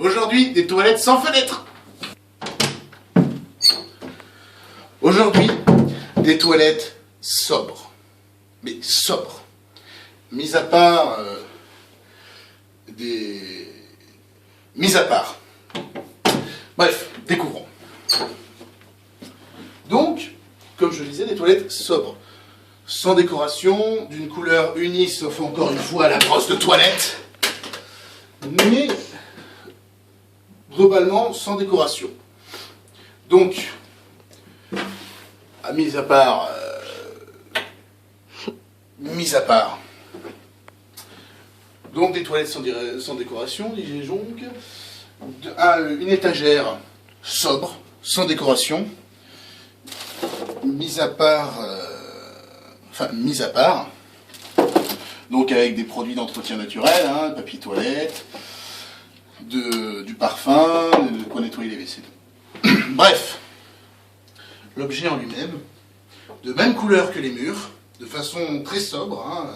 Aujourd'hui, des toilettes sans fenêtre. Aujourd'hui, des toilettes sobres. Mais sobres. Mis à part Mis à part. Bref, découvrons. Donc, comme je le disais, des toilettes sobres. Sans décoration, d'une couleur unie, sauf encore une fois la brosse de toilette. Mais, globalement, sans décoration. Donc, mis à part, donc des toilettes sans décoration, disais-je donc, une étagère sobre, sans décoration, mis à part, donc avec des produits d'entretien naturel, hein, papier toilette, du parfum, de quoi nettoyer les WC. Bref, l'objet en lui-même, de même couleur que les murs, de façon très sobre, hein,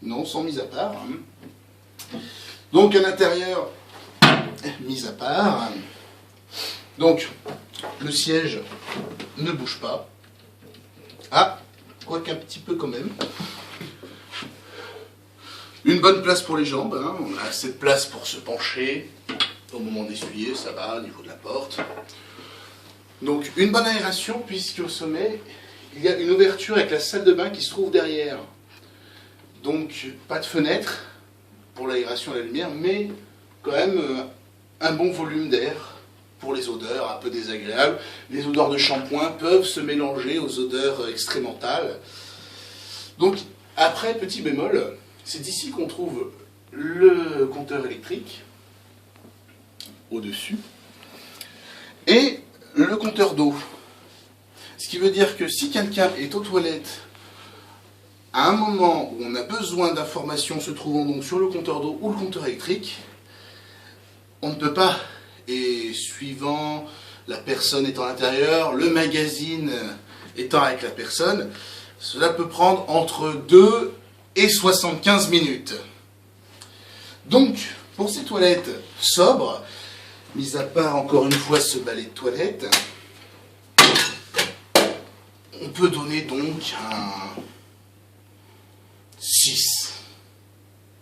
non, sans mise à part. Hein. Donc à l'intérieur, mise à part. Donc le siège ne bouge pas. Ah, quoique un petit peu quand même. Une bonne place pour les jambes, hein. On a assez de place pour se pencher. Au moment d'essuyer, ça va au niveau de la porte. Donc une bonne aération, puisqu'au sommet, il y a une ouverture avec la salle de bain qui se trouve derrière. Donc pas de fenêtre pour l'aération et la lumière, mais quand même un bon volume d'air pour les odeurs un peu désagréables. Les odeurs de shampoing peuvent se mélanger aux odeurs excrémentales. Donc après, petit bémol, c'est d'ici qu'on trouve le compteur électrique, au-dessus, et le compteur d'eau. Ce qui veut dire que si quelqu'un est aux toilettes à un moment où on a besoin d'informations se trouvant donc sur le compteur d'eau ou le compteur électrique, on ne peut pas, et suivant la personne étant à l'intérieur, le magazine étant avec la personne, cela peut prendre entre 2 et 75 minutes. Donc, pour ces toilettes sobres, mis à part encore une fois ce balai de toilette, on peut donner donc un 6.